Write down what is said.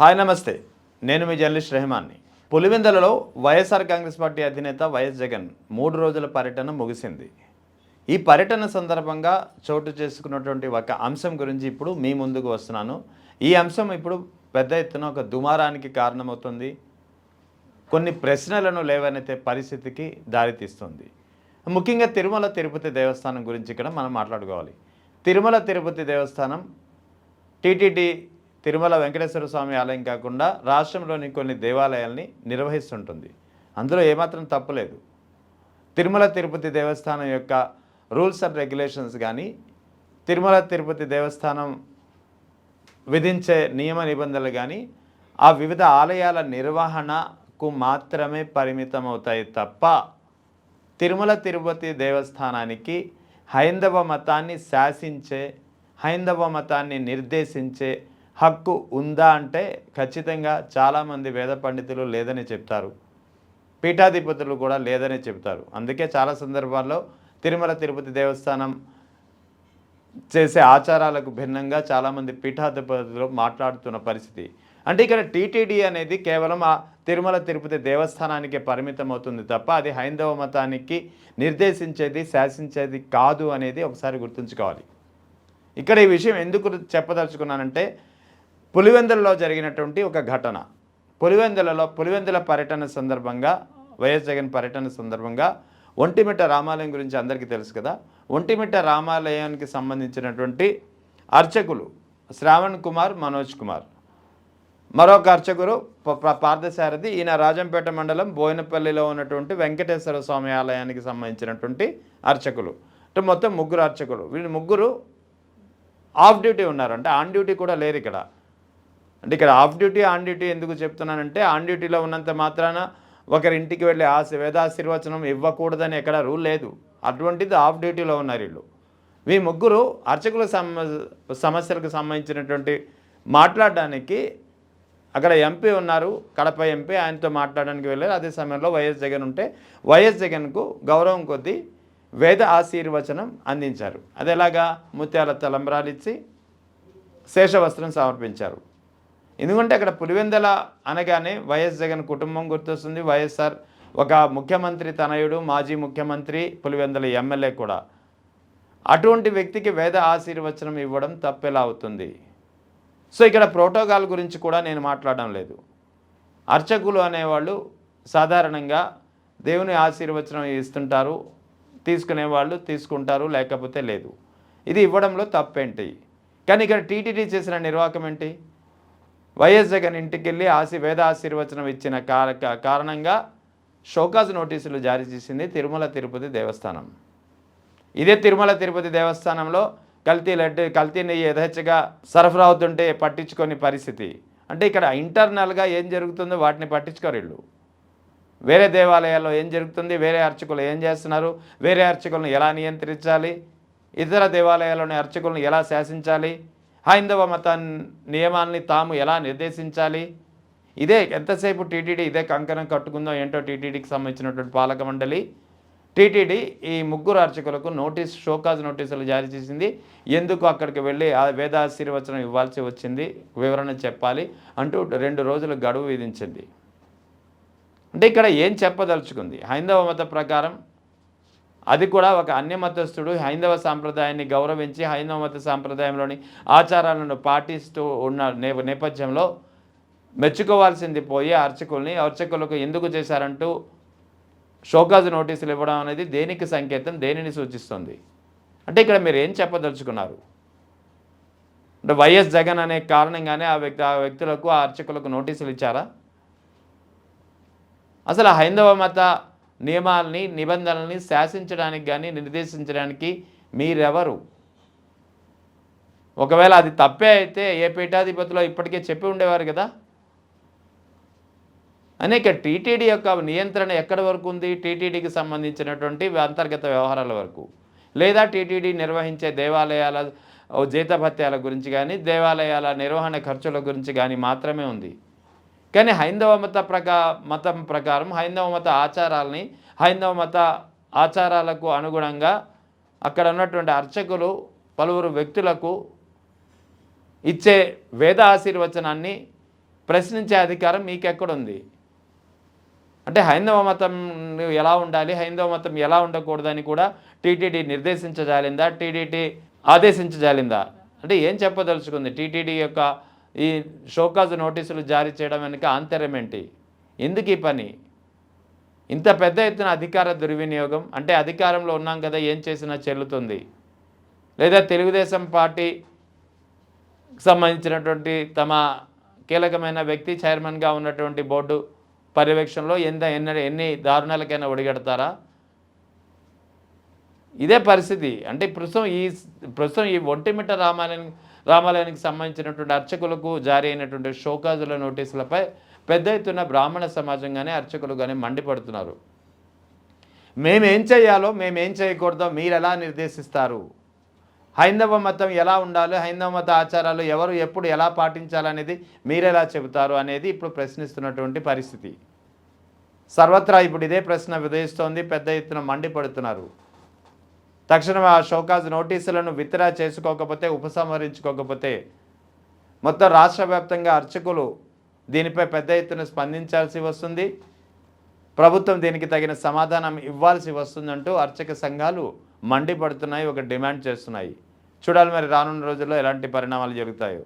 Hi నమస్తే. నేను మీ journalist రెహమాన్ని. పులివెందులలో YSR Congress party అధినేత వైఎస్ జగన్ 3 రోజుల పర్యటన ముగిసింది. ఈ పర్యటన సందర్భంగా చోటు చేసుకున్నటువంటి ఒక అంశం గురించి ఇప్పుడు మీ ముందుకు వస్తున్నాను. ఈ అంశం ఇప్పుడు పెద్ద ఎత్తున ఒక దుమారానికి కారణమవుతుంది. కొన్ని ప్రశ్నలను లేవనెత్తే పరిస్థితికి దారితీస్తుంది. ముఖ్యంగా తిరుమల తిరుపతి దేవస్థానం గురించి ఇక్కడ మనం మాట్లాడుకోవాలి. తిరుమల తిరుపతి దేవస్థానం టీటీడీ తిరుమల వెంకటేశ్వర స్వామి ఆలయం కాకుండా రాష్ట్రంలోని కొన్ని దేవాలయాల్ని నిర్వహిస్తుంటుంది. అందులో ఏమాత్రం తప్పులేదు. తిరుమల తిరుపతి దేవస్థానం యొక్క రూల్స్ అండ్ రెగ్యులేషన్స్ కానీ, తిరుమల తిరుపతి దేవస్థానం విధించే నియమ నిబంధనలు కానీ ఆ వివిధ ఆలయాల నిర్వహణకు మాత్రమే పరిమితం అవుతాయి తప్ప తిరుమల తిరుపతి దేవస్థానానికి హైందవ మతాన్ని శాసించే, హైందవ మతాన్ని నిర్దేశించే హక్కు ఉందా అంటే ఖచ్చితంగా చాలామంది వేద పండితులు లేదని చెప్తారు. పీఠాధిపతులు కూడా లేదని చెప్తారు. అందుకే చాలా సందర్భాల్లో తిరుమల తిరుపతి దేవస్థానం చేసే ఆచారాలకు భిన్నంగా చాలామంది పీఠాధిపతులు మాట్లాడుతున్న పరిస్థితి. అంటే ఇక్కడ టీటీడీ అనేది కేవలం ఆ తిరుమల తిరుపతి దేవస్థానానికే పరిమితం అవుతుంది తప్ప అది హైందవ మతానికి నిర్దేశించేది, శాసించేది కాదు అనేది ఒకసారి గుర్తుంచుకోవాలి. ఇక్కడ ఈ విషయం ఎందుకు చెప్పదలుచుకున్నానంటే పులివెందులలో జరిగినటువంటి ఒక ఘటన. పులివెందుల పర్యటన సందర్భంగా, వైఎస్ జగన్ పర్యటన సందర్భంగా ఒంటిమిట్ట రామాలయం గురించి అందరికీ తెలుసు కదా. ఒంటిమిట్ట రామాలయానికి సంబంధించినటువంటి అర్చకులు శ్రావణ్ కుమార్, మనోజ్ కుమార్, మరొక అర్చకులు పార్థసారథి, ఈయన రాజంపేట మండలం బోయినపల్లిలో ఉన్నటువంటి వెంకటేశ్వర స్వామి ఆలయానికి సంబంధించినటువంటి అర్చకులు. అంటే మొత్తం 3 అర్చకులు. వీళ్ళు 3 ఆఫ్ డ్యూటీ ఉన్నారు. అంటే ఆన్ డ్యూటీ కూడా లేరు ఇక్కడ. అంటే ఇక్కడ ఆఫ్ డ్యూటీ, ఆన్ డ్యూటీ ఎందుకు చెప్తున్నానంటే ఆన్ డ్యూటీలో ఉన్నంత మాత్రాన ఒకరి ఇంటికి వెళ్ళి వేదాశీర్వచనం ఇవ్వకూడదని ఎక్కడ రూల్ లేదు. అటువంటిది ఆఫ్ డ్యూటీలో ఉన్నారు వీళ్ళు. ఈ 3 అర్చకుల సమస్యలకు సంబంధించినటువంటి మాట్లాడడానికి అక్కడ ఎంపీ ఉన్నారు, కడప ఎంపీ, ఆయనతో మాట్లాడడానికి వెళ్ళారు. అదే సమయంలో వైఎస్ జగన్ ఉంటే వైఎస్ జగన్కు గౌరవం కొద్దీ వేద ఆశీర్వచనం అందించారు. అది ఎలాగా? ముత్యాల తలంబ్రాలు ఇచ్చి శేషవస్త్రం సమర్పించారు. ఎందుకంటే అక్కడ పులివెందుల అనగానే వైఎస్ జగన్ కుటుంబం గుర్తొస్తుంది. వైఎస్ఆర్ ఒక ముఖ్యమంత్రి తనయుడు, మాజీ ముఖ్యమంత్రి, పులివెందుల ఎమ్మెల్యే కూడా. అటువంటి వ్యక్తికి వేద ఆశీర్వచనం ఇవ్వడం తప్పెలా అవుతుంది? సో ఇక్కడ ప్రోటోకాల్ గురించి కూడా నేను మాట్లాడడం లేదు. అర్చకులు అనేవాళ్ళు సాధారణంగా దేవుని ఆశీర్వచనం ఇస్తుంటారు, తీసుకునేవాళ్ళు తీసుకుంటారు, లేకపోతే లేదు. ఇది ఇవ్వడంలో తప్పేంటి? కానీ ఇక్కడ టీటీడీ చేసిన నిర్వాహకం ఏంటి? వైఎస్ జగన్ ఇంటికి వెళ్ళి వేద ఆశీర్వచనం ఇచ్చిన కారణంగా షోకాజ్ నోటీసులు జారీ చేసింది తిరుమల తిరుపతి దేవస్థానం. ఇదే తిరుమల తిరుపతి దేవస్థానంలో కల్తీ నెయ్యి యథేచ్ఛగా సరఫరా అవుతుంటే పట్టించుకొని పరిస్థితి. అంటే ఇక్కడ ఇంటర్నల్గా ఏం జరుగుతుందో వాటిని పట్టించుకోరు వీళ్ళు. వేరే దేవాలయాల్లో ఏం జరుగుతుంది, వేరే అర్చకులు ఏం చేస్తున్నారు, వేరే అర్చకులను ఎలా నియంత్రించాలి, ఇతర దేవాలయాల్లోని అర్చకులను ఎలా శాసించాలి, హైందవ మత నియమాల్ని తాము ఎలా నిర్దేశించాలి, ఇదే ఎంతసేపు టీటీడీ ఇదే కంకణం కట్టుకుందో ఏంటో టీటీడీకి సంబంధించినటువంటి పాలక మండలి. టీటీడీ ఈ 3 అర్చకులకు షోకాజ్ నోటీసులు జారీ చేసింది. ఎందుకు అక్కడికి వెళ్ళి ఆ వేదాశీర్వచనం ఇవ్వాల్సి వచ్చింది, వివరణ చెప్పాలి అంటూ 2 రోజులు గడువు విధించింది. అంటే ఇక్కడ ఏం చెప్పదలుచుకుంది? హైందవ మత ప్రకారం అది కూడా ఒక అన్యమతస్థుడు హైందవ సాంప్రదాయాన్ని గౌరవించి హైందవ మత సాంప్రదాయంలోని ఆచారాలను పాటిస్తూ ఉన్న నేపథ్యంలో మెచ్చుకోవాల్సింది పోయి అర్చకులకు ఎందుకు చేశారంటూ షోకాజ్ నోటీసులు ఇవ్వడం అనేది దేనికి సంకేతం, దేనిని సూచిస్తుంది? అంటే ఇక్కడ మీరు ఏం చెప్పదలుచుకున్నారు? అంటే వైఎస్ జగన్ అనే కారణంగానే ఆ వ్యక్తులకు, ఆ అర్చకులకు నోటీసులు ఇచ్చారా? అసలు హైందవ మత నియమాలని, నిబంధనల్ని శాసించడానికి కానీ నిర్దేశించడానికి మీరెవరు? ఒకవేళ అది తప్పే అయితే ఏ పీఠాధిపతిలో ఇప్పటికే చెప్పి ఉండేవారు కదా. అనేక టీటీడీ యొక్క నియంత్రణ ఎక్కడి వరకు ఉంది? టీటీడీకి సంబంధించినటువంటి అంతర్గత వ్యవహారాల వరకు, లేదా టీటీడీ నిర్వహించే దేవాలయాల జీతభత్యాల గురించి కానీ, దేవాలయాల నిర్వహణ ఖర్చుల గురించి కానీ మాత్రమే ఉంది. కానీ హైందవ మతం ప్రకారం హైందవ మత ఆచారాలని, హైందవ మత ఆచారాలకు అనుగుణంగా అక్కడ ఉన్నటువంటి అర్చకులు పలువురు వ్యక్తులకు ఇచ్చే వేద ఆశీర్వచనాన్ని ప్రశ్నించే అధికారం మీకెక్కడుంది? అంటే హైందవ మతం ఎలా ఉండాలి, హైందవ మతం ఎలా ఉండకూడదని కూడా టీటీడీ నిర్దేశించజాలిందా? టీటీడీ ఆదేశించజాలిందా? అంటే ఏం చెప్పదలుచుకుంది? టీటీడీ యొక్క ఈ షోకాజ్ నోటీసులు జారీ చేయడం వెనుక ఆంతర్యం ఏంటి? ఎందుకు ఈ పని? ఇంత పెద్ద ఎత్తున అధికార దుర్వినియోగం. అంటే అధికారంలో ఉన్నాం కదా, ఏం చేసినా చెల్లుతుంది. లేదా తెలుగుదేశం పార్టీకి సంబంధించినటువంటి తమ కీలకమైన వ్యక్తి చైర్మన్గా ఉన్నటువంటి బోర్డు పర్యవేక్షణలో ఎన్ని దారుణాలకైనా ఒడిగడతారా? ఇదే పరిస్థితి. అంటే ప్రస్తుతం ఈ ఒంటిమిట్ట రామాలయానికి సంబంధించినటువంటి అర్చకులకు జారీ అయినటువంటి షోకాజుల నోటీసులపై పెద్ద ఎత్తున బ్రాహ్మణ సమాజం కానీ అర్చకులు కానీ మండిపడుతున్నారు. మేమేం చేయాలో మేమేం చేయకూడదో మీరు ఎలా నిర్దేశిస్తారు? హైందవ మతం ఎలా ఉండాలో, హైందవ మత ఆచారాలు ఎవరు ఎప్పుడు ఎలా పాటించాలనేది మీరెలా చెబుతారు అనేది ఇప్పుడు ప్రశ్నిస్తున్నటువంటి పరిస్థితి. సర్వత్రా ఇప్పుడు ఇదే ప్రశ్న ఉదయిస్తోంది. పెద్ద ఎత్తున మండిపడుతున్నారు. తక్షణం ఆ షోకాజ్ నోటీసులను విత్డ్రా చేసుకోకపోతే, ఉపసంహరించుకోకపోతే మొత్తం రాష్ట్ర వ్యాప్తంగా అర్చకులు దీనిపై పెద్ద ఎత్తున స్పందించాల్సి వస్తుంది. ప్రభుత్వం దీనికి తగిన సమాధానం ఇవ్వాల్సి వస్తుందంటూ అర్చక సంఘాలు మండిపడుతున్నాయి, ఒక డిమాండ్ చేస్తున్నాయి. చూడాలి మరి రానున్న రోజుల్లో ఎలాంటి పరిణామాలు జరుగుతాయో.